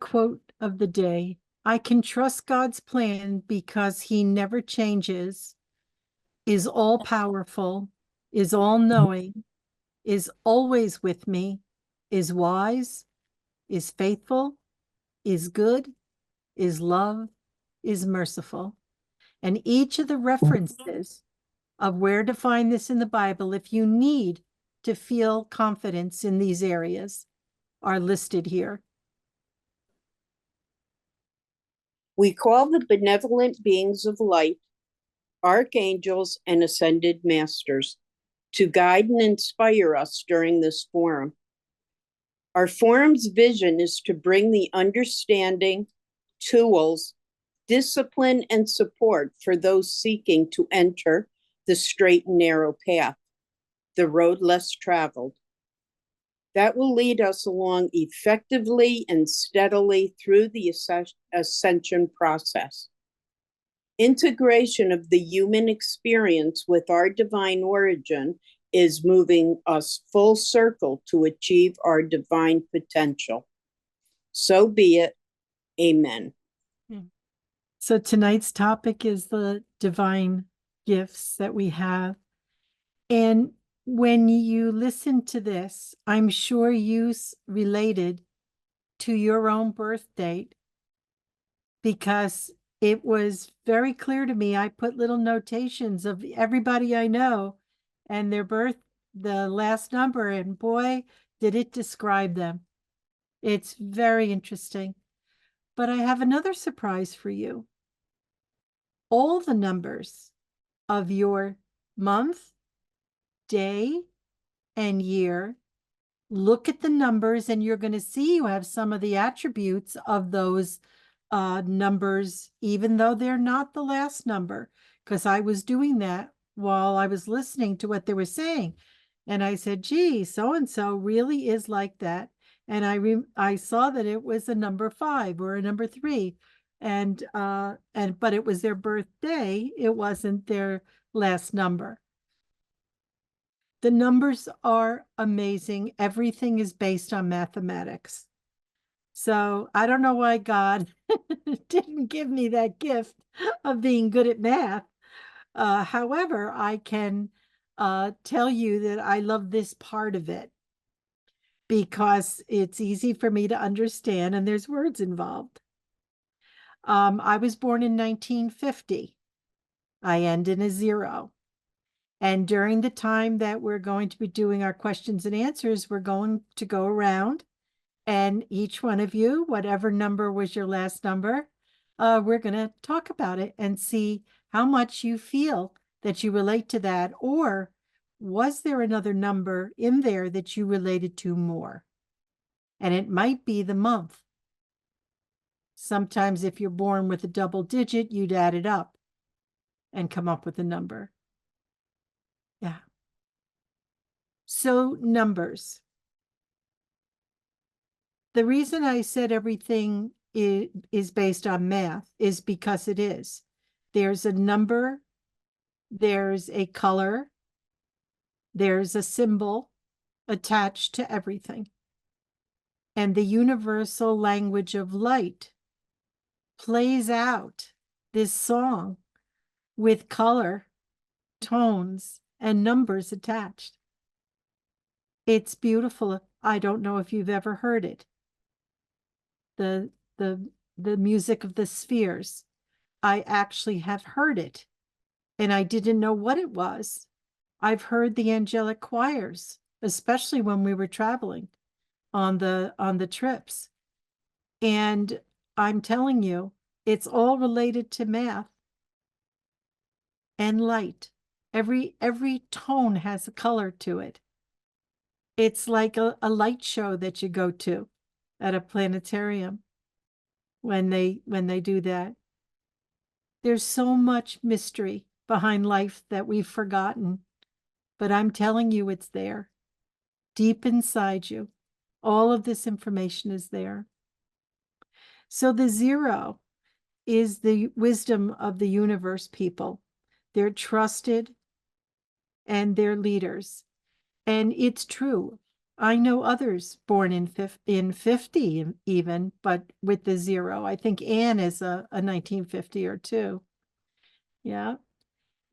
quote of the day. I can trust God's plan because he never changes, is all powerful, is all knowing, is always with me, is wise, is faithful, is good, is love, is merciful. And each of the references of where to find this in the Bible, if you need to feel confidence in these areas, are listed here. We call the benevolent beings of light archangels and ascended masters to guide and inspire us during this forum. Our forum's vision is to bring the understanding, tools, discipline, and support for those seeking to enter the straight and narrow path, the road less traveled. That will lead us along effectively and steadily through the ascension process. Integration of the human experience with our divine origin is moving us full circle to achieve our divine potential. So be it. Amen. So tonight's topic is the divine gifts that we have. And when you listen to this, I'm sure you related to your own birth date, because it was very clear to me. I put little notations of everybody I know and their birth, the last number, and boy, did it describe them. It's very interesting. But I have another surprise for you. All the numbers of your month, day, and year, look at the numbers and you're going to see you have some of the attributes of those numbers, even though they're not the last number, because I was doing that while I was listening to what they were saying. And I said, gee, so-and-so really is like that. And I saw that it was a number 5 or a number 3. But it was their birthday. It wasn't their last number. The numbers are amazing. Everything is based on mathematics. So I don't know why God didn't give me that gift of being good at math. However, I can tell you that I love this part of it because it's easy for me to understand and there's words involved. I was born in 1950. I end in a 0. And during the time that we're going to be doing our questions and answers, we're going to go around, and each one of you, whatever number was your last number, we're going to talk about it and see how much you feel that you relate to that, or was there another number in there that you related to more? And it might be the month. Sometimes if you're born with a double digit, you'd add it up and come up with a number. Yeah. So numbers. The reason I said everything is based on math is because it is. There's a number, there's a color, there's a symbol attached to everything. And the universal language of light plays out this song with color, tones, and numbers attached. It's beautiful. I don't know if you've ever heard it. The music of the spheres. I actually have heard it, and I didn't know what it was. I've heard the angelic choirs, especially when we were traveling on the trips. And I'm telling you, it's all related to math and light. Every tone has a color to it. It's like a light show that you go to at a planetarium when they do that. There's so much mystery behind life that we've forgotten, but I'm telling you, it's there. Deep inside you, all of this information is there. So the 0 is the wisdom of the universe people. They're trusted and they're leaders. And it's true. I know others born in 50 even, but with the zero. I think Anne is a 1950 or two. Yeah.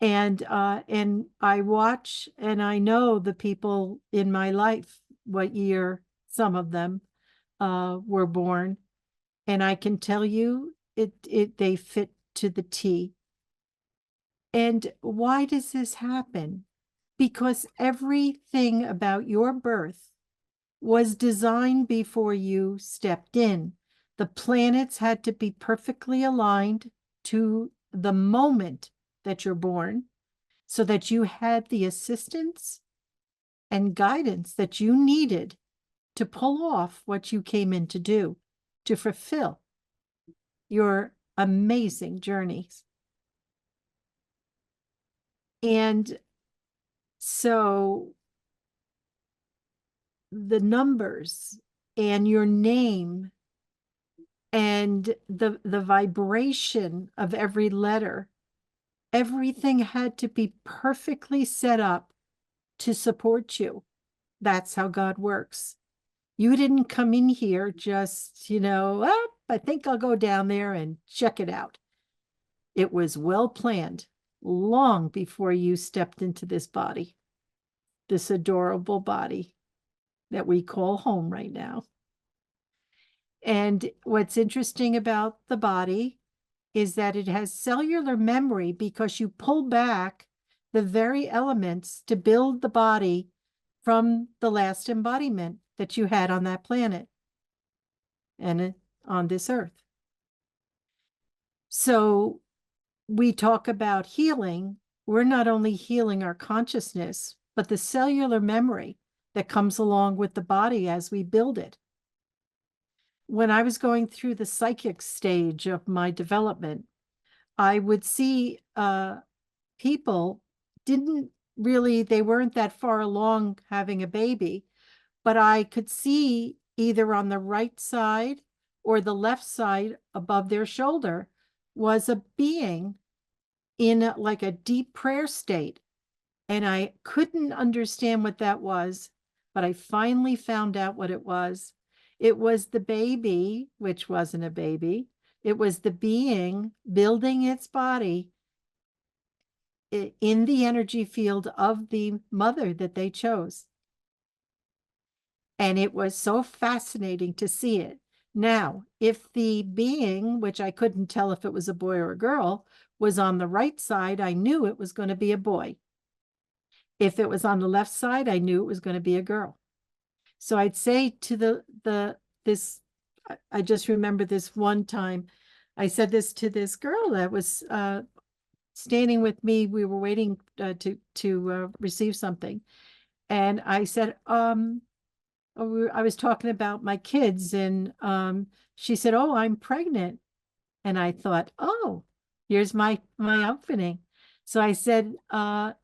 And I watch and I know the people in my life, what year some of them were born. And I can tell you they fit to the T. And why does this happen? Because everything about your birth was designed before you stepped in. The planets had to be perfectly aligned to the moment that you're born so that you had the assistance and guidance that you needed to pull off what you came in to do, to fulfill your amazing journeys. And so the numbers and your name and the vibration of every letter, everything had to be perfectly set up to support you. That's how God works. You didn't come in here just, oh, I think I'll go down there and check it out. It was well planned long before you stepped into this body, this adorable body that we call home right now. And what's interesting about the body is that it has cellular memory because you pull back the very elements to build the body from the last embodiment that you had on that planet and on this earth. So we talk about healing. We're not only healing our consciousness, but the cellular memory that comes along with the body as we build it. When I was going through the psychic stage of my development, I would see people they weren't that far along having a baby, but I could see either on the right side or the left side above their shoulder was a being in like a deep prayer state. And I couldn't understand what that was, but I finally found out what it was. It was the baby, which wasn't a baby. It was the being building its body in the energy field of the mother that they chose. And it was so fascinating to see it. Now, if the being, which I couldn't tell if it was a boy or a girl, was on the right side, I knew it was going to be a boy. If it was on the left side, I knew it was going to be a girl. So I'd say to this, I just remember this one time, I said this to this girl that was standing with me. We were waiting to receive something. And I said, I was talking about my kids, and she said, "Oh, I'm pregnant." And I thought, "Oh, here's my outfitting." So I said, "Are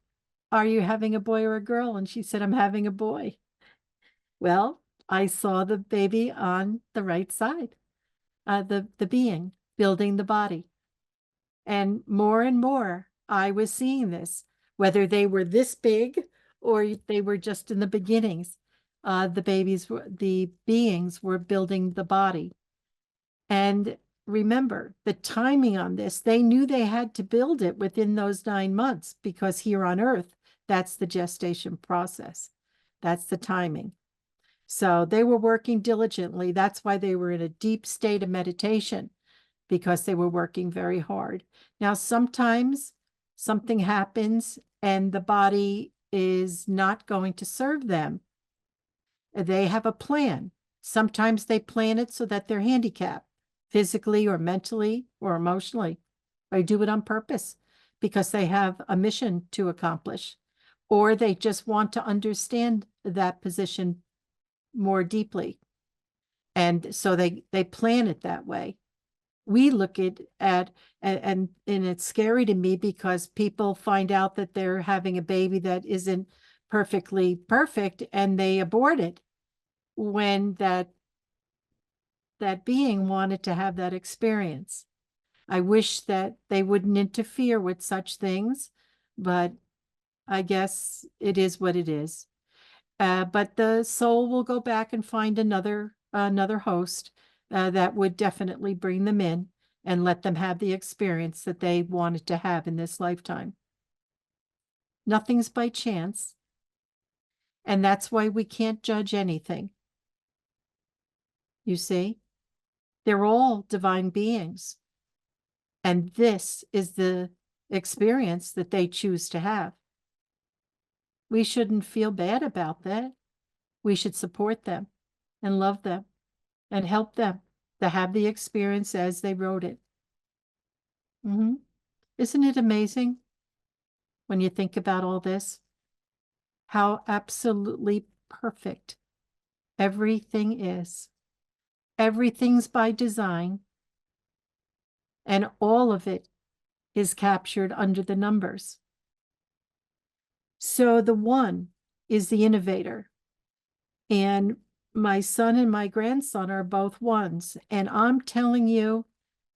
you having a boy or a girl?" And she said, "I'm having a boy." Well, I saw the baby on the right side, the being building the body. And more, I was seeing this, whether they were this big or they were just in the beginnings. The beings were building the body. And remember, the timing on this, they knew they had to build it within those 9 months because here on Earth, that's the gestation process. That's the timing. So they were working diligently. That's why they were in a deep state of meditation, because they were working very hard. Now, sometimes something happens and the body is not going to serve them. They have a plan. Sometimes they plan it so that they're handicapped physically or mentally or emotionally. They do it on purpose because they have a mission to accomplish, or they just want to understand that position more deeply. And so they plan it that way. We look at and it's scary to me because people find out that they're having a baby that isn't perfectly perfect and they abort it when that being wanted to have that experience. I wish that they wouldn't interfere with such things, but I guess it is what it is. But the soul will go back and find another host that would definitely bring them in and let them have the experience that they wanted to have in this lifetime. Nothing's by chance, and that's why we can't judge anything. You see, they're all divine beings, and this is the experience that they choose to have. We shouldn't feel bad about that. We should support them and love them and help them to have the experience as they wrote it. Isn't it amazing when you think about all this? How absolutely perfect everything is. Everything's by design, and all of it is captured under the numbers. So the one is the innovator. And my son and my grandson are both ones. And I'm telling you,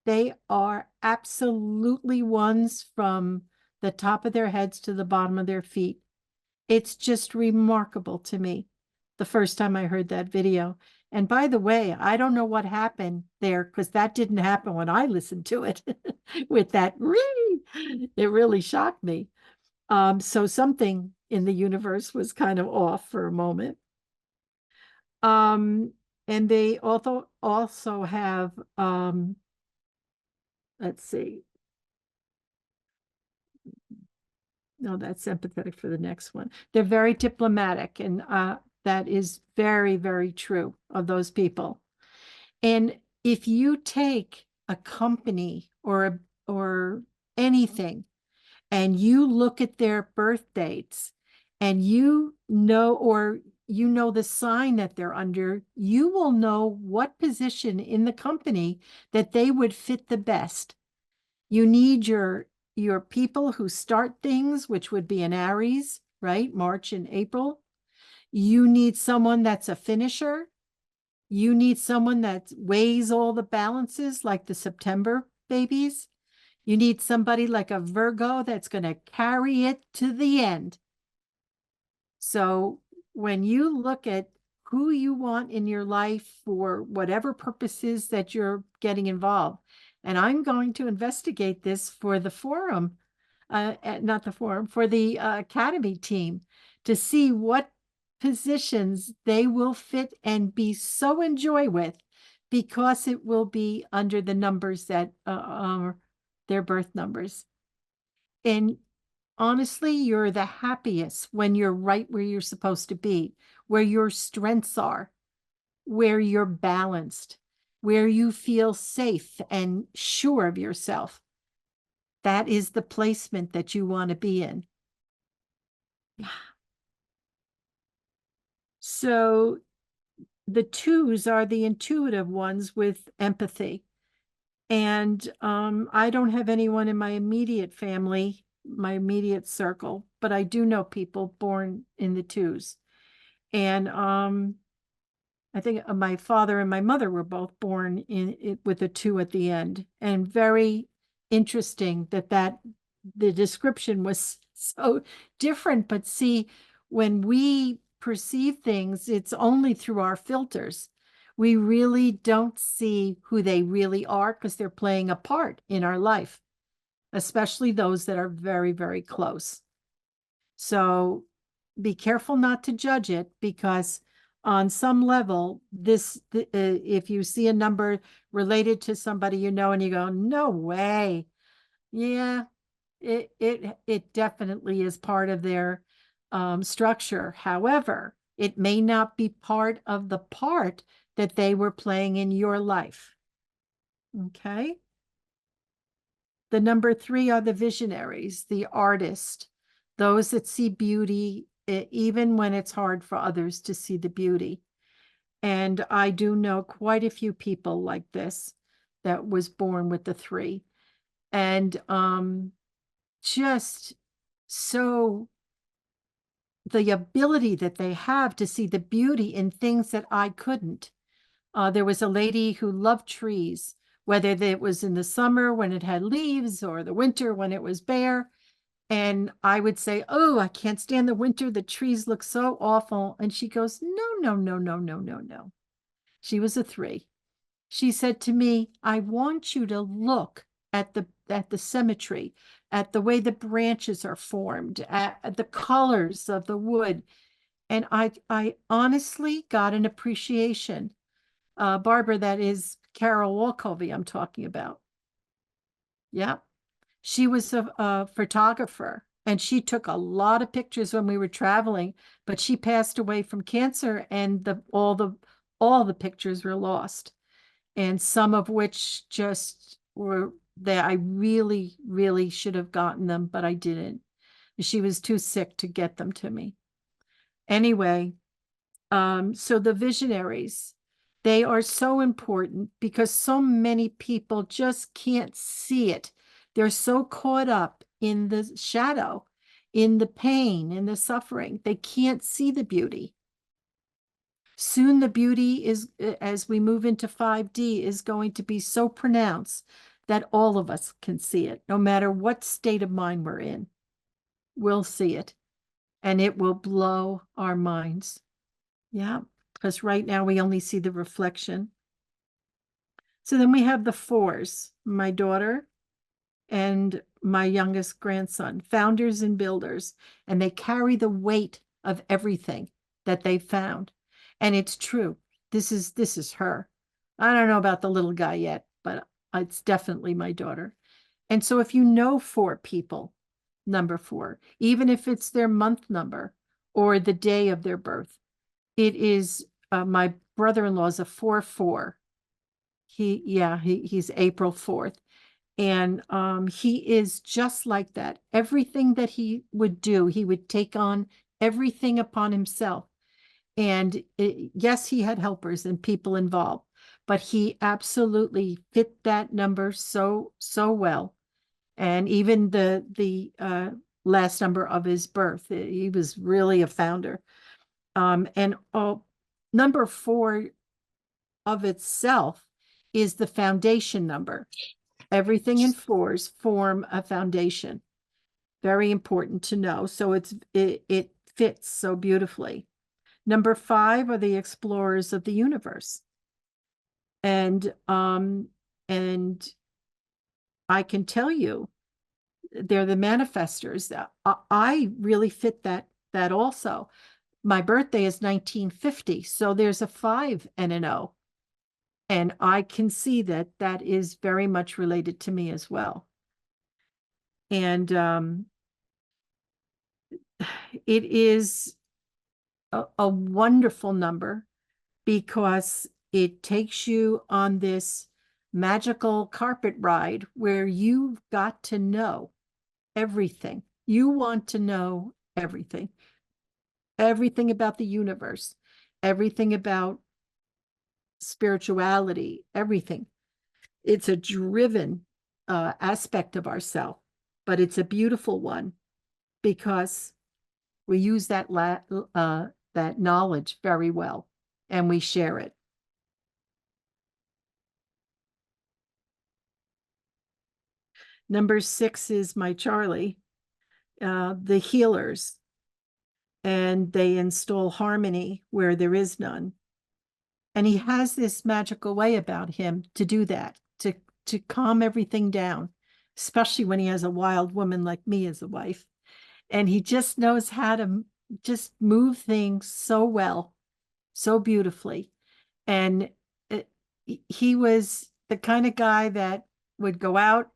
they are absolutely ones from the top of their heads to the bottom of their feet. It's just remarkable to me the first time I heard that video. And by the way, I don't know what happened there because that didn't happen when I listened to it with that. It really shocked me. So something in the universe was kind of off for a moment. And they also have, let's see. No, that's sympathetic for the next one. They're very diplomatic, and that is very, very true of those people. And if you take a company or anything and you look at their birth dates and you know the sign that they're under, you will know what position in the company that they would fit the best. You need your people who start things, which would be an Aries, right? March and April. You need someone that's a finisher. You need someone that weighs all the balances, like the September babies. You need somebody like a Virgo that's going to carry it to the end. So when you look at who you want in your life for whatever purposes that you're getting involved, and I'm going to investigate this for the forum, not the forum, for the academy team to see what positions they will fit and be so enjoy with, because it will be under the numbers that are their birth numbers. And honestly, you're the happiest when you're right where you're supposed to be, where your strengths are, where you're balanced, where you feel safe and sure of yourself. That is the placement that you want to be in. So the twos are the intuitive ones with empathy. And I don't have anyone in my immediate family, my immediate circle, but I do know people born in the twos. And I think my father and my mother were both born in it with a two at the end, and very interesting that the description was so different. But see, when we perceive things, it's only through our filters. We really don't see who they really are because they're playing a part in our life, especially those that are very, very close. So be careful not to judge it, because on some level, if you see a number related to somebody you know and you go, no way. Yeah, it definitely is part of their structure. However, it may not be part of the part that they were playing in your life. Okay. The number three are the visionaries, the artist, those that see beauty, even when it's hard for others to see the beauty. And I do know quite a few people like this that was born with the three. And just so the ability that they have to see the beauty in things that I couldn't. There was a lady who loved trees, whether it was in the summer when it had leaves or the winter when it was bare. And I would say, "Oh, I can't stand the winter. The trees look so awful." And she goes, "No, no, no, no, no, no, no." She was a 3. She said to me, "I want you to look at the symmetry, at the way the branches are formed, at the colors of the wood." And I honestly got an appreciation. Barbara, that is Carol Walkovey I'm talking about. Yeah. She was a photographer and she took a lot of pictures when we were traveling, but she passed away from cancer and all the pictures were lost. And some of which just were that I really, really should have gotten them, but I didn't. She was too sick to get them to me. Anyway, so the visionaries, they are so important because so many people just can't see it. They're so caught up in the shadow, in the pain, in the suffering. They can't see the beauty. Soon the beauty is, as we move into 5D, is going to be so pronounced that all of us can see it, no matter what state of mind we're in. We'll see it, and it will blow our minds. Yeah, because right now we only see the reflection. So then we have the 4s, my daughter and my youngest grandson, founders and builders, and they carry the weight of everything that they found. And it's true. This is her. I don't know about the little guy yet, but it's definitely my daughter. And so if you know 4 people, number 4, even if it's their month number or the day of their birth, it is my brother-in-law is a 4-4. He's April 4th. And he is just like that. Everything that he would do, he would take on everything upon himself. And yes, he had helpers and people involved, but he absolutely fit that number so, so well. And even the last number of his birth, he was really a founder. And number 4 of itself is the foundation number. Everything in 4s form a foundation. Very important to know. So it fits so beautifully. Number 5 are the explorers of the universe. And I can tell you, they're the manifestors. I really fit that also. My birthday is 1950, so there's a 5 and an O. And I can see that that is very much related to me as well. And it is a wonderful number because it takes you on this magical carpet ride where you've got to know everything. You want to know everything, everything about the universe, everything about spirituality, everything. It's a driven aspect of ourself, but it's a beautiful one because we use that knowledge very well and we share it. Number 6 is my Charlie, the healers, and they install harmony where there is none. And he has this magical way about him to do that, to calm everything down, especially when he has a wild woman like me as a wife. And he just knows how to just move things so well, so beautifully. And he was the kind of guy that would go out.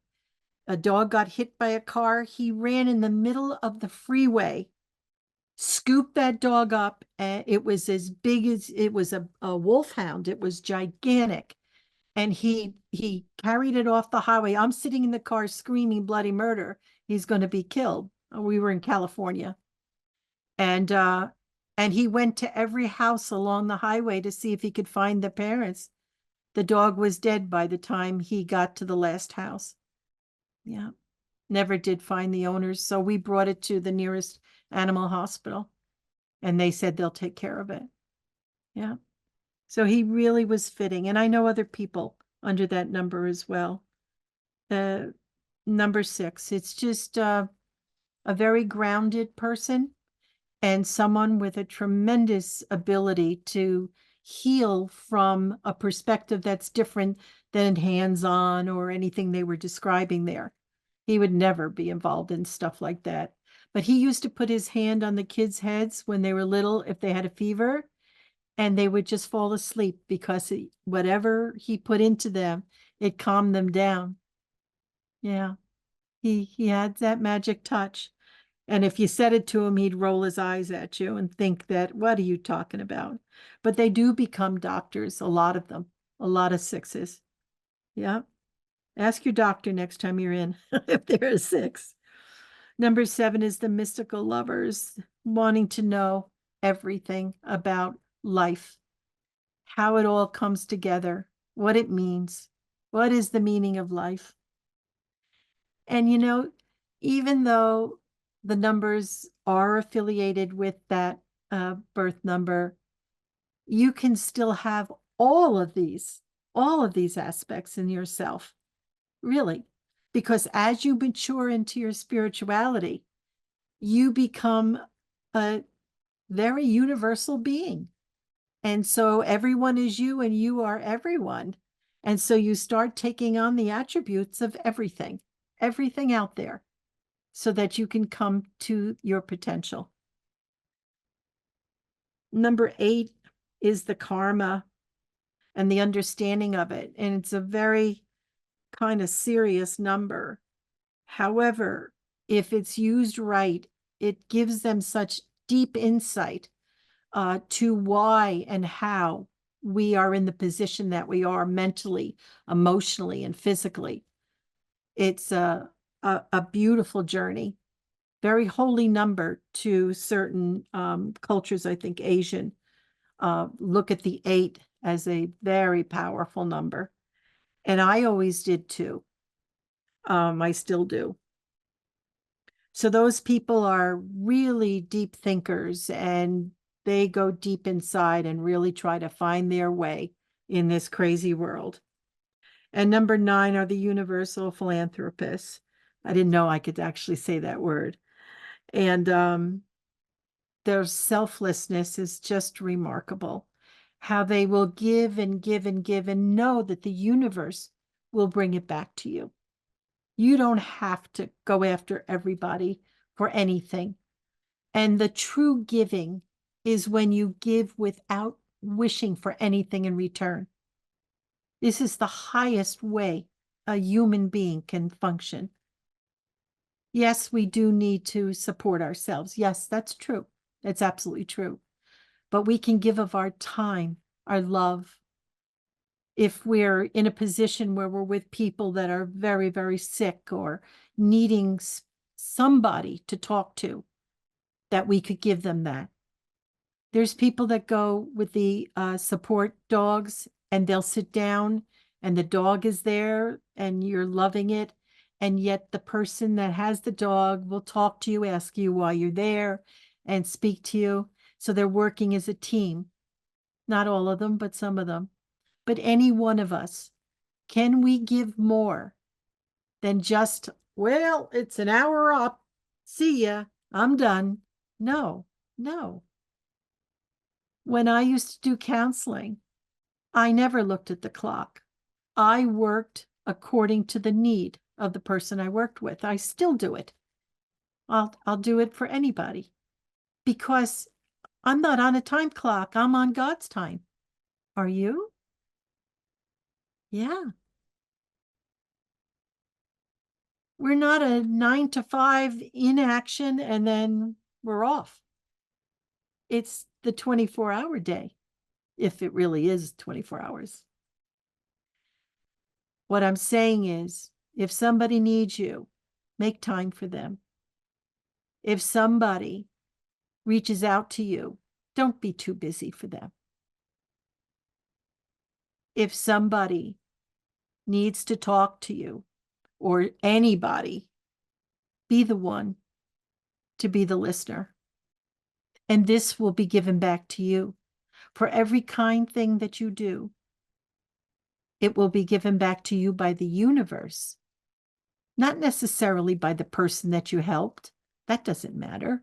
A dog got hit by a car. He ran in the middle of the freeway, scooped that dog up, and it was as big as it was a wolfhound. It was gigantic. And he carried it off the highway. I'm sitting in the car screaming bloody murder. He's going to be killed. We were in California. And he went to every house along the highway to see if he could find the parents. The dog was dead by the time he got to the last house. Yeah. Never did find the owners. So we brought it to the nearest animal hospital and they said they'll take care of it. Yeah. So he really was fitting. And I know other people under that number as well. Number 6, it's just a very grounded person and someone with a tremendous ability to heal from a perspective that's different than hands-on or anything they were describing there. He would never be involved in stuff like that. But he used to put his hand on the kids' heads when they were little, if they had a fever, and they would just fall asleep because whatever he put into them, it calmed them down. Yeah, he had that magic touch. And if you said it to him, he'd roll his eyes at you and think that, what are you talking about? But they do become doctors, a lot of them, a lot of sixes. Yeah. Ask your doctor next time you're in if they're a six. Number 7 is the mystical lovers, wanting to know everything about life, how it all comes together, what it means, what is the meaning of life. And even though the numbers are affiliated with that birth number, you can still have all of these aspects in yourself, really, because as you mature into your spirituality, you become a very universal being. And so everyone is you and you are everyone. And so you start taking on the attributes of everything out there, so that you can come to your potential. Number 8 is the karma and the understanding of it. And it's a very kind of serious number. However, if it's used right, it gives them such deep insight to why and how we are in the position that we are mentally, emotionally, and physically. It's a beautiful journey, very holy number to certain cultures. I think Asian look at the 8 as a very powerful number. And I always did too. I still do. So those people are really deep thinkers, and they go deep inside and really try to find their way in this crazy world. And number 9 are the universal philanthropists. I didn't know I could actually say that word. And their selflessness is just remarkable. How they will give and give and give and know that the universe will bring it back to you. You don't have to go after everybody for anything. And the true giving is when you give without wishing for anything in return. This is the highest way a human being can function. Yes, we do need to support ourselves. Yes, that's true. That's absolutely true. But we can give of our time, our love. If we're in a position where we're with people that are very, very sick or needing somebody to talk to, that we could give them that. There's people that go with the support dogs, and they'll sit down and the dog is there and you're loving it. And yet the person that has the dog will talk to you, ask you why you're there, and speak to you. So they're working as a team. Not all of them, but some of them. But any one of us, can we give more than just, well, it's an hour up. See ya. I'm done. No, no. When I used to do counseling, I never looked at the clock. I worked according to the need of the person I worked with. I still do it. I'll do it for anybody, because I'm not on a time clock. I'm on God's time. Are you? Yeah. We're not a 9 to 5 in action and then we're off. It's the 24-hour day, if it really is 24 hours. What I'm saying is, if somebody needs you, make time for them. If somebody reaches out to you, don't be too busy for them. If somebody needs to talk to you, or anybody, be the one to be the listener. And this will be given back to you. For every kind thing that you do, it will be given back to you by the universe, not necessarily by the person that you helped. That doesn't matter.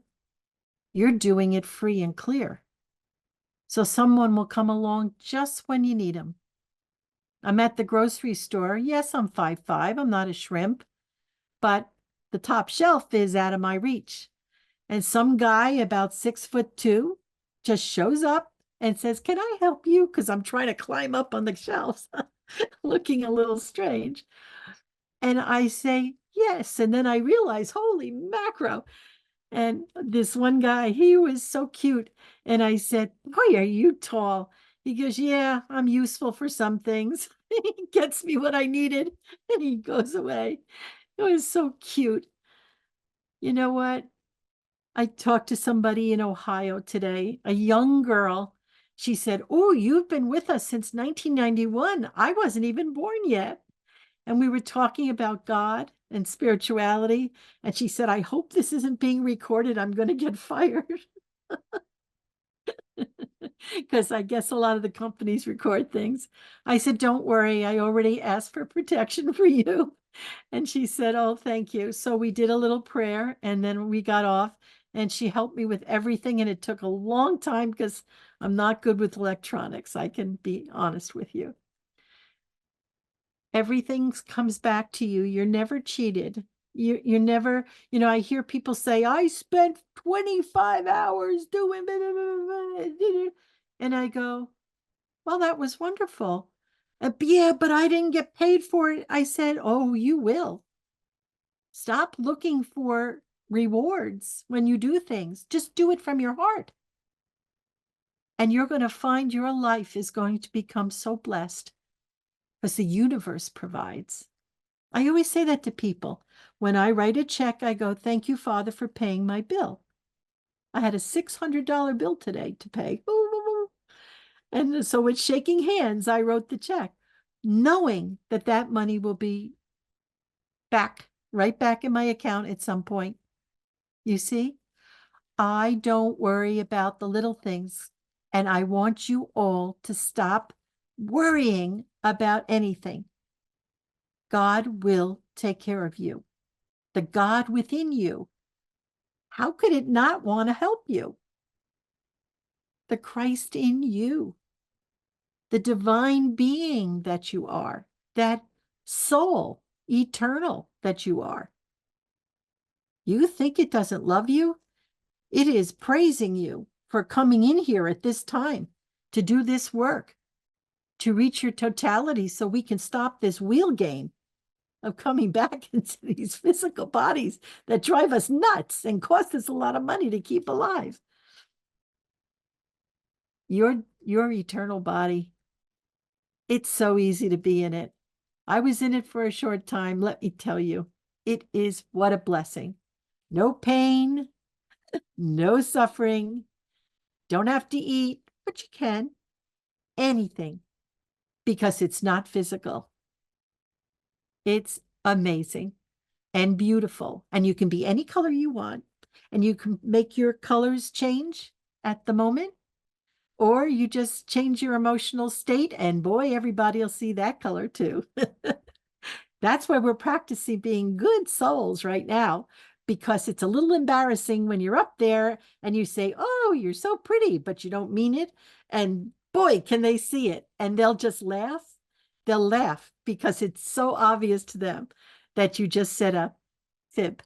You're doing it free and clear. So someone will come along just when you need them. I'm at the grocery store. Yes, I'm 5'5". I'm not a shrimp, but the top shelf is out of my reach. And some guy about 6'2" just shows up and says, "Can I help you?" Because I'm trying to climb up on the shelves, looking a little strange. And I say, "Yes." And then I realize, holy macro. And this one guy, he was so cute. And I said, "Boy, are you tall?" He goes, "Yeah, I'm useful for some things." He gets me what I needed and he goes away. It was so cute. You know what? I talked to somebody in Ohio today, a young girl. She said, "Oh, you've been with us since 1991. I wasn't even born yet." And we were talking about God and spirituality. And she said, "I hope this isn't being recorded. I'm going to get fired." Because I guess a lot of the companies record things. I said, "Don't worry. I already asked for protection for you." And she said, "Oh, thank you." So we did a little prayer and then we got off and she helped me with everything. And it took a long time because I'm not good with electronics. I can be honest with you. Everything comes back to you. You're never cheated. You're never, I hear people say, "I spent 25 hours doing blah, blah, blah, blah." And I go, "Well, that was wonderful." "Yeah, but I didn't get paid for it." I said, "Oh, you will. Stop looking for rewards when you do things. Just do it from your heart. And you're going to find your life is going to become so blessed because the universe provides." I always say that to people. When I write a check, I go, "Thank you, Father, for paying my bill." I had a $600 bill today to pay. And so with shaking hands, I wrote the check, knowing that that money will be right back in my account at some point. You see? I don't worry about the little things. And I want you all to stop worrying about anything. God will take care of you. The God within you. How could it not want to help you? The Christ in you, the divine being that you are, that soul, eternal that you are. You think it doesn't love you? It is praising you for coming in here at this time to do this work, to reach your totality so we can stop this wheel game of coming back into these physical bodies that drive us nuts and cost us a lot of money to keep alive. Your eternal body, it's so easy to be in it. I was in it for a short time. Let me tell you, it is what a blessing. No pain, no suffering. Don't have to eat, but you can. Anything, because it's not physical. It's amazing and beautiful. And you can be any color you want. And you can make your colors change at the moment. Or you just change your emotional state, and boy, everybody will see that color too. That's why we're practicing being good souls right now, because it's a little embarrassing when you're up there and you say, "Oh, you're so pretty," but you don't mean it. And boy, can they see it. And they'll just laugh. They'll laugh because it's so obvious to them that you just said a fib.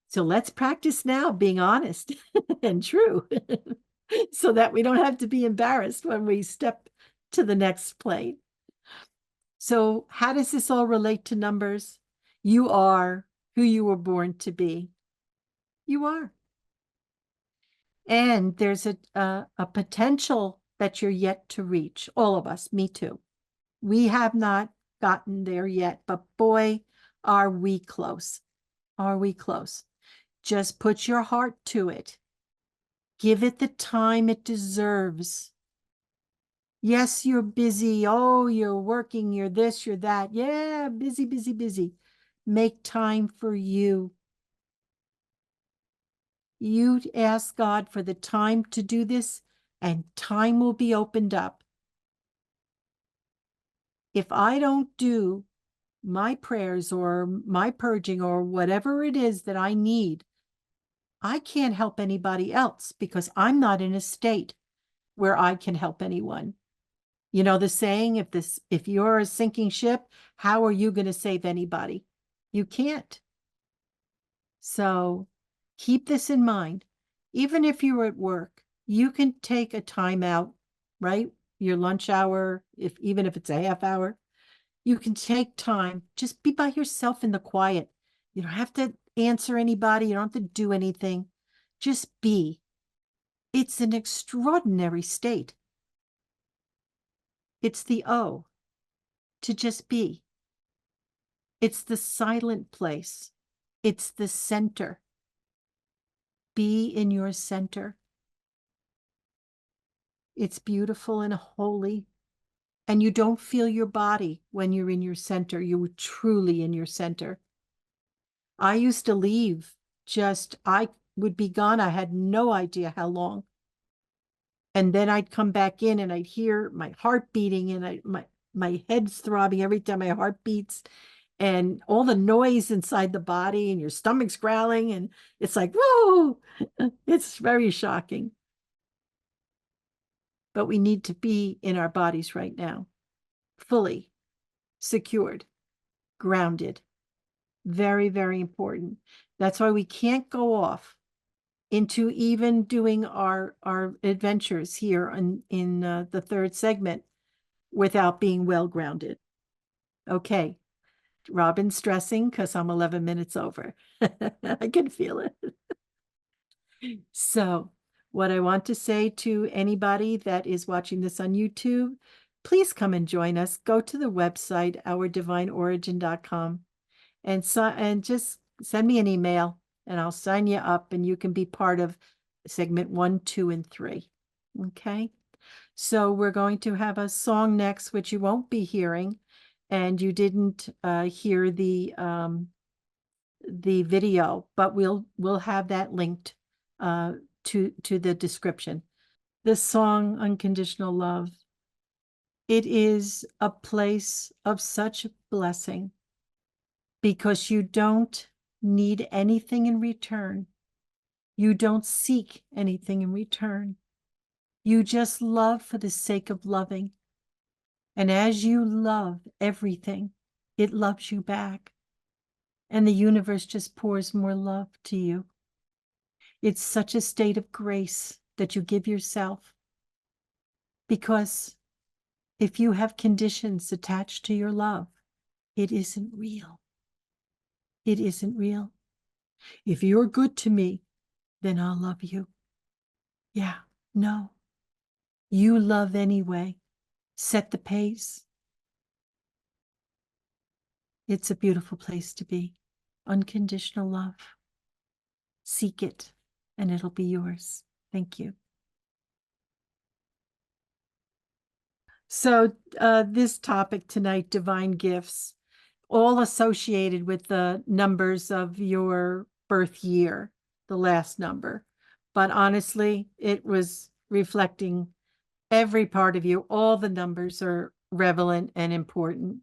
So let's practice now being honest and true so that we don't have to be embarrassed when we step to the next plane. So, how does this all relate to numbers? You are who you were born to be. You are. And there's a potential that you're yet to reach. All of us, me too. We have not gotten there yet, but boy, are we close. Are we close? Just put your heart to it. Give it the time it deserves. Yes, you're busy. Oh, you're working, you're this, you're that. Yeah, busy, busy, busy. Make time for you. You ask God for the time to do this, and time will be opened up. If I don't do my prayers or my purging or whatever it is that I need, I can't help anybody else because I'm not in a state where I can help anyone. You know the saying, if you're a sinking ship, how are you going to save anybody? You can't. So keep this in mind. Even if you're at work, you can take a time out, right? Your lunch hour, even if it's a half hour, you can take time. Just be by yourself in the quiet. You don't have to answer anybody. You don't have to do anything. Just be. It's an extraordinary state. It's the O, to just be. It's the silent place. It's the center. Be in your center. It's beautiful and holy. And you don't feel your body when you're in your center. You're truly in your center. I used to leave I would be gone. I had no idea how long. And then I'd come back in and I'd hear my heart beating and my head's throbbing every time my heart beats and all the noise inside the body and your stomach's growling. And it's like, whoa, it's very shocking. But we need to be in our bodies right now, fully secured, grounded. Very, very important. That's why we can't go off into even doing our adventures here in the third segment without being well grounded. Okay, Robin's stressing because I'm 11 minutes over. I can feel it. So, what I want to say to anybody that is watching this on YouTube, please come and join us. Go to the website, ourdivineorigin.com, and just send me an email and I'll sign you up and you can be part of segment 1, 2, and 3. Okay. So we're going to have a song next, which you won't be hearing, and you didn't hear the video, but we'll have that linked to the description. This song, Unconditional Love, it is a place of such blessing because you don't need anything in return. You don't seek anything in return. You just love for the sake of loving. And as you love everything, it loves you back. And the universe just pours more love to you. It's such a state of grace that you give yourself. Because if you have conditions attached to your love, it isn't real. It isn't real. If you're good to me, then I'll love you. Yeah, no. You love anyway. Set the pace. It's a beautiful place to be. Unconditional love. Seek it, and it'll be yours. Thank you. So this topic tonight, divine gifts, all associated with the numbers of your birth year, the last number. But honestly, it was reflecting every part of you. All the numbers are relevant and important.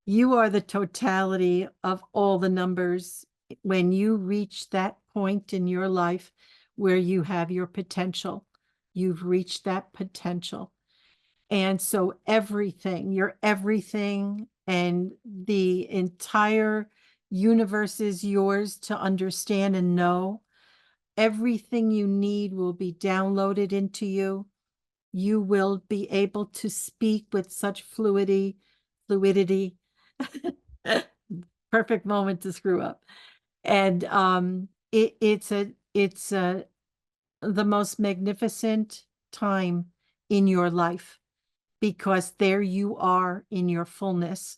You are the totality of all the numbers. When you reach that point in your life where you have your potential, you've reached that potential. And so everything, your everything, and the entire universe is yours to understand and know. Everything you need will be downloaded into you. You will be able to speak with such fluidity. Perfect moment to screw up. And it's the most magnificent time in your life because there you are in your fullness.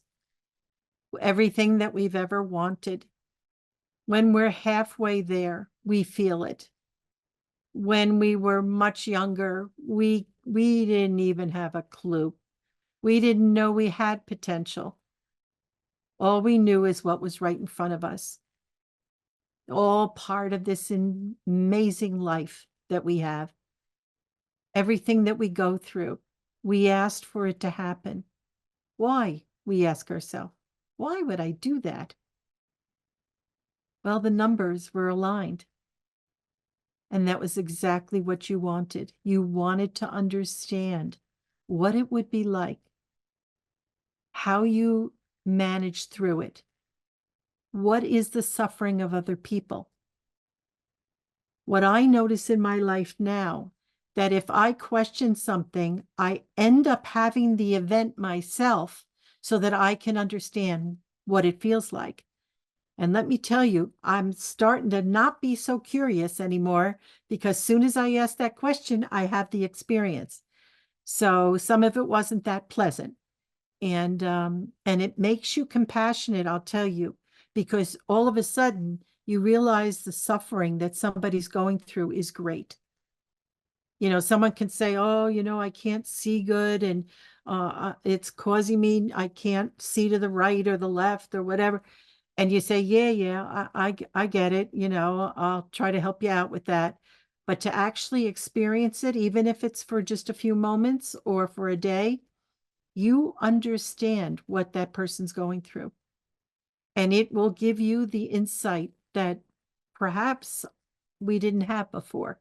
Everything that we've ever wanted. When we're halfway there, we feel it. When we were much younger, we didn't even have a clue. We didn't know we had potential. All we knew is what was right in front of us. All part of this amazing life that we have. Everything that we go through, we asked for it to happen. Why? We ask ourselves. Why would I do that? Well, the numbers were aligned. And that was exactly what you wanted. You wanted to understand what it would be like, how you manage through it. What is the suffering of other people? What I notice in my life now, that if I question something, I end up having the event myself so that I can understand what it feels like. And let me tell you, I'm starting to not be so curious anymore because soon as I ask that question, I have the experience. So some of it wasn't that pleasant. And it makes you compassionate, I'll tell you, because all of a sudden you realize the suffering that somebody's going through is great. You know, someone can say, oh, you know, I can't see good and it's causing me, I can't see to the right or the left or whatever. And you say, yeah, I get it. You know, I'll try to help you out with that. But to actually experience it, even if it's for just a few moments or for a day, you understand what that person's going through. And it will give you the insight that perhaps we didn't have before.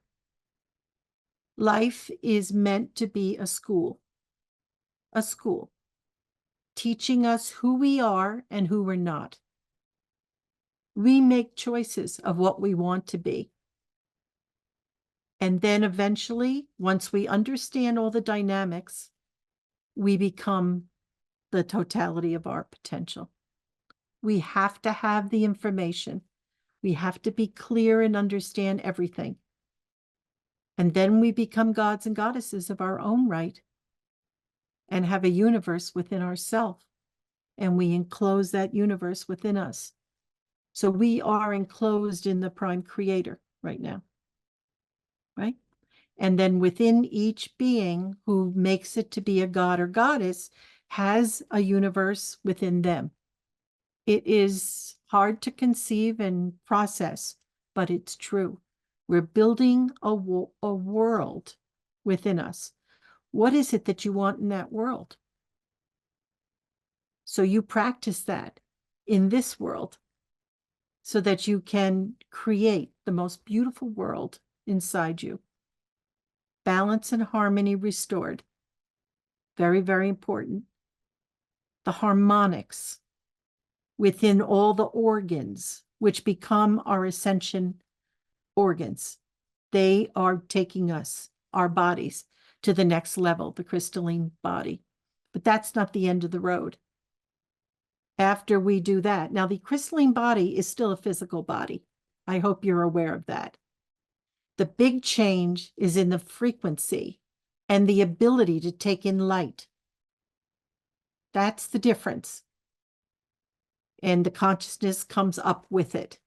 Life is meant to be a school, teaching us who we are and who we're not. We make choices of what we want to be. And then eventually, once we understand all the dynamics, we become the totality of our potential. We have to have the information. We have to be clear and understand everything. And then we become gods and goddesses of our own right and have a universe within ourselves. And we enclose that universe within us. So we are enclosed in the prime creator right now, right? And then within each being who makes it to be a god or goddess has a universe within them. It is hard to conceive and process, but it's true. We're building a world within us. What is it that you want in that world? So you practice that in this world so that you can create the most beautiful world inside you. Balance and harmony restored. Very, very important. The harmonics within all the organs, which become our ascension organs. They are taking us, our bodies, to the next level, the crystalline body. But that's not the end of the road. After we do that, now the crystalline body is still a physical body. I hope you're aware of that. The big change is in the frequency and the ability to take in light. That's the difference. And the consciousness comes up with it.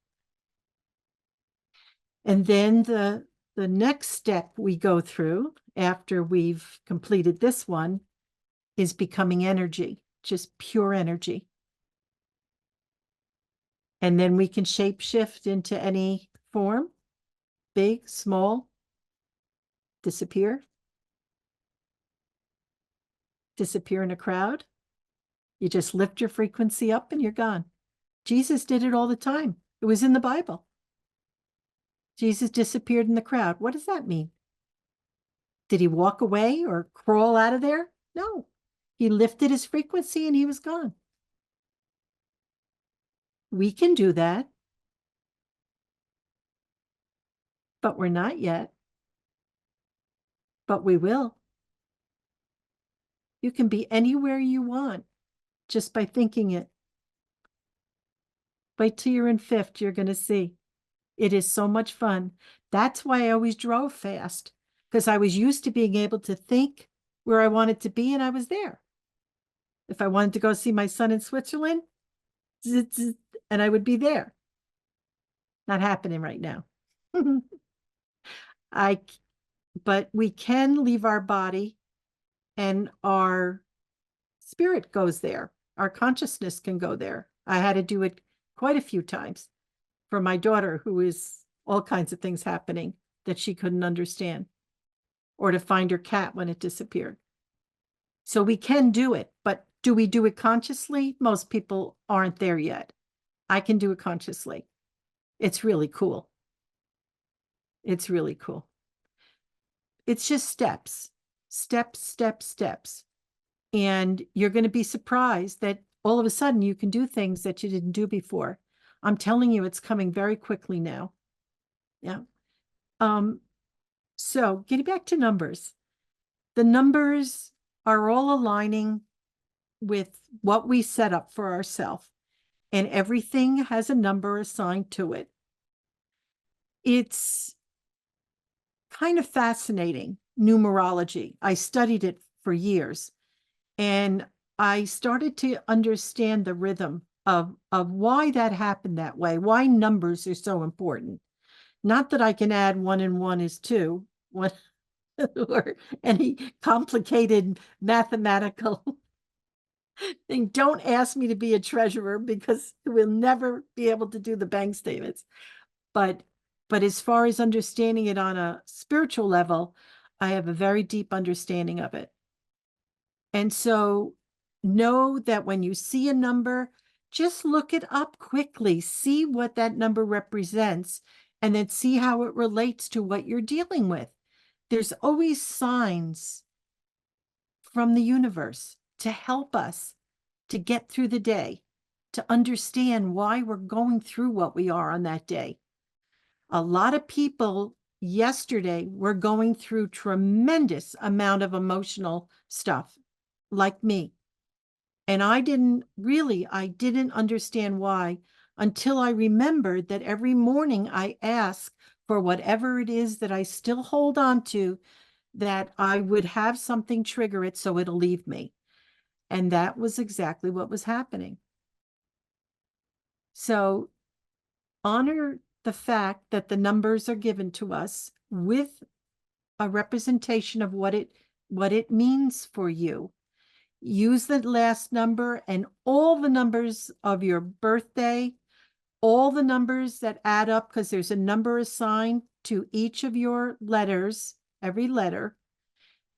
And then the next step we go through after we've completed this one is becoming energy, just pure energy. And then we can shape shift into any form, big, small, disappear in a crowd. You just lift your frequency up and you're gone. Jesus did it all the time. It was in the Bible. Jesus disappeared in the crowd. What does that mean? Did he walk away or crawl out of there? No. He lifted his frequency and he was gone. We can do that, but we're not yet. But we will. You can be anywhere you want just by thinking it. Wait till you're in fifth, you're going to see. It is so much fun. That's why I always drove fast, because I was used to being able to think where I wanted to be and I was there. If I wanted to go see my son in Switzerland, and I would be there. Not happening right now. But we can leave our body and our spirit goes there. Our consciousness can go there. I had to do it quite a few times for my daughter, who is all kinds of things happening that she couldn't understand, or to find her cat when it disappeared. So we can do it, but Do we do it consciously? Most people aren't there yet. I can do it consciously. It's really cool. It's really cool. It's just steps, steps, steps, steps. And you're going to be surprised that all of a sudden you can do things that you didn't do before. I'm telling you, it's coming very quickly now. Yeah. Um, so getting back to numbers, the numbers are all aligning with what we set up for ourselves, and everything has a number assigned to it. It's kind of fascinating, numerology. I studied it for years, and I started to understand the rhythm of why that happened that way, why numbers are so important. Not that I can add one and one is two, what or any complicated mathematical thing. Don't ask me to be a treasurer because we'll never be able to do the bank statements. But as far as understanding it on a spiritual level, I have a very deep understanding of it. And so know that when you see a number, just look it up quickly, see what that number represents, and then see how it relates to what you're dealing with. There's always signs from the universe to help us to get through the day, to understand why we're going through what we are on that day. A lot of people yesterday were going through tremendous amount of emotional stuff, like me. And I didn't understand why until I remembered that every morning I ask for whatever it is that I still hold on to, that I would have something trigger it so it'll leave me. And that was exactly what was happening. So honor the fact that the numbers are given to us with a representation of what it means for you. Use the last number and all the numbers of your birthday, all the numbers that add up, because there's a number assigned to each of your letters, every letter,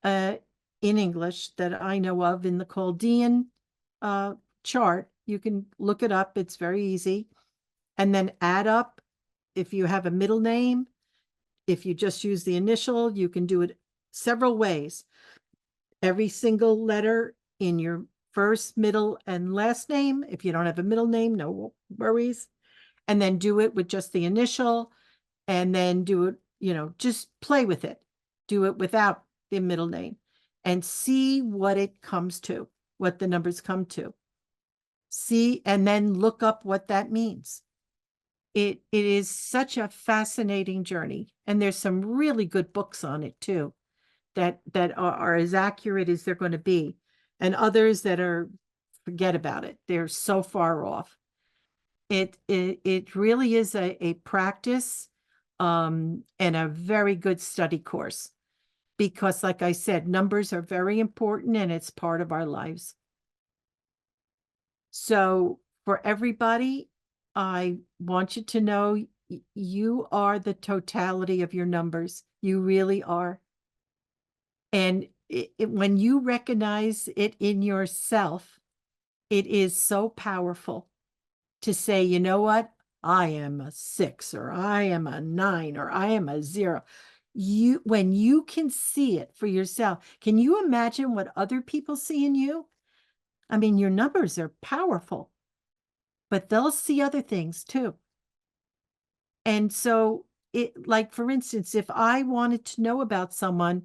uh, in English that I know of in the Chaldean chart. You can look it up. It's very easy. And then add up if you have a middle name. If you just use the initial, you can do it several ways. Every single letter in your first, middle, and last name. If you don't have a middle name, no worries. And then do it with just the initial, and then do it, just play with it. Do it without the middle name and see what it comes to, what the numbers come to. See, and then look up what that means. It is such a fascinating journey, and there's some really good books on it too, that are as accurate as they're going to be, and others that are, forget about it. They're so far off. It really is a practice, and a very good study course, because like I said, numbers are very important and it's part of our lives. So for everybody, I want you to know you are the totality of your numbers. You really are. And when you recognize it in yourself, it is so powerful to say, you know what? I am a 6, or I am a 9, or I am a 0. When you can see it for yourself, can you imagine what other people see in you? I mean, your numbers are powerful, but they'll see other things too. And so like, for instance, if I wanted to know about someone,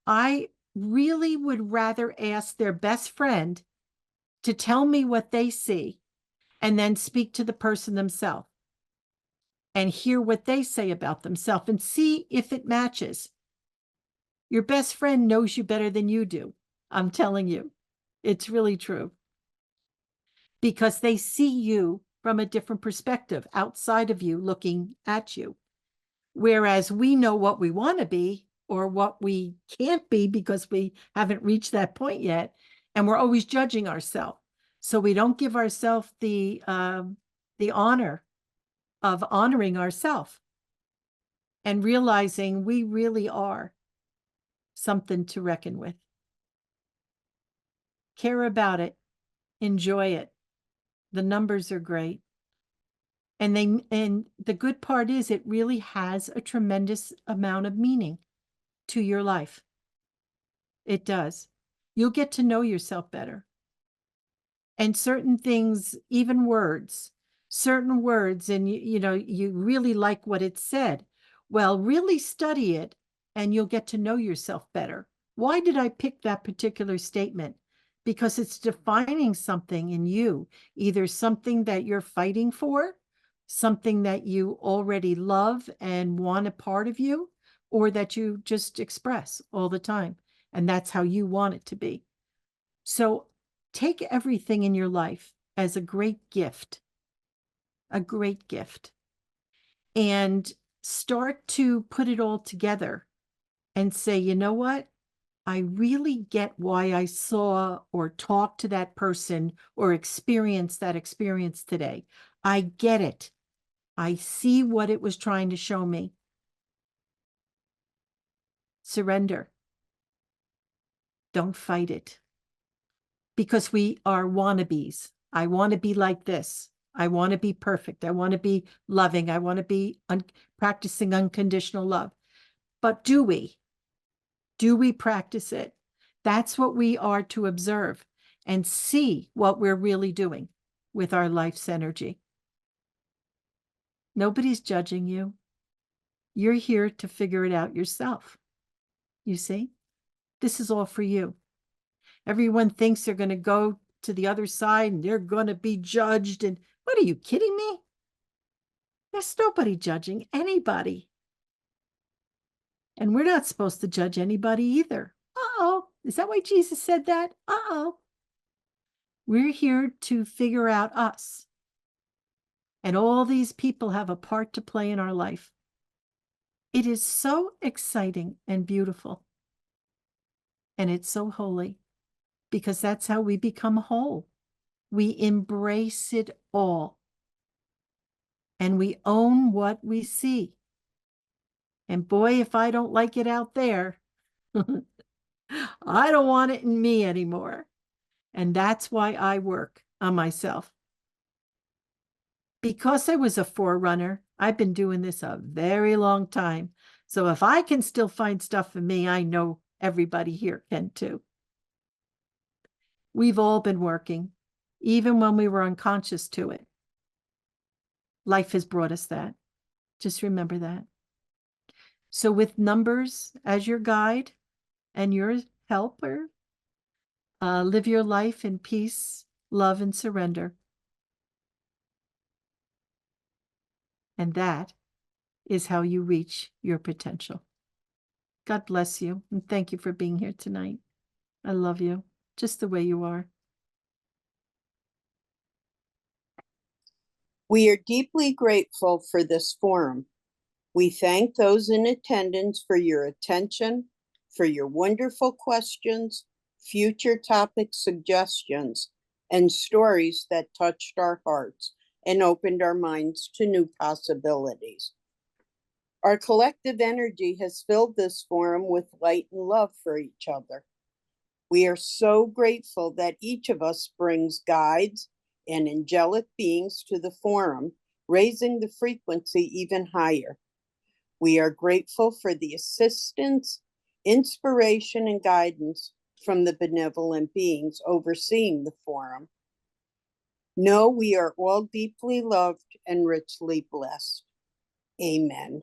I really would rather ask their best friend to tell me what they see, and then speak to the person themselves and hear what they say about themselves and see if it matches. Your best friend knows you better than you do. I'm telling you, it's really true, because they see you from a different perspective outside of you looking at you. Whereas we know what we want to be or what we can't be because we haven't reached that point yet. And we're always judging ourselves. So we don't give ourselves the honor of honoring ourselves and realizing we really are something to reckon with. Care about it. Enjoy it. The numbers are great. And the good part is it really has a tremendous amount of meaning to your life. It does. You'll get to know yourself better. And certain things, even words, certain words, and you really like what it said. Well, really study it and you'll get to know yourself better. Why did I pick that particular statement? Because it's defining something in you, either something that you're fighting for, something that you already love and want a part of you, or that you just express all the time. And that's how you want it to be. So take everything in your life as a great gift, and start to put it all together and say, you know what? I really get why I saw or talked to that person or experienced that experience today. I get it. I see what it was trying to show me. Surrender. Don't fight it. Because we are wannabes. I want to be like this. I want to be perfect. I want to be loving. I want to be practicing unconditional love. But do we? Do we practice it? That's what we are to observe and see what we're really doing with our life's energy. Nobody's judging you. You're here to figure it out yourself. You see? This is all for you. Everyone thinks they're going to go to the other side and they're going to be judged. And what, are you kidding me? There's nobody judging anybody. And we're not supposed to judge anybody either. Uh-oh. Is that why Jesus said that? Uh-oh. We're here to figure out us. And all these people have a part to play in our life. It is so exciting and beautiful. And it's so holy, because that's how we become whole. We embrace it all. And we own what we see. And boy, if I don't like it out there, I don't want it in me anymore. And that's why I work on myself. Because I was a forerunner, I've been doing this a very long time. So if I can still find stuff in me, I know everybody here can too. We've all been working, even when we were unconscious to it. Life has brought us that. Just remember that. So with numbers as your guide and your helper, live your life in peace, love, and surrender. And that is how you reach your potential. God bless you, and thank you for being here tonight. I love you, just the way you are. We are deeply grateful for this forum. We thank those in attendance for your attention, for your wonderful questions, future topic suggestions, and stories that touched our hearts and opened our minds to new possibilities. Our collective energy has filled this forum with light and love for each other. We are so grateful that each of us brings guides and angelic beings to the forum, raising the frequency even higher. We are grateful for the assistance, inspiration, and guidance from the benevolent beings overseeing the forum. Know we are all deeply loved and richly blessed. Amen.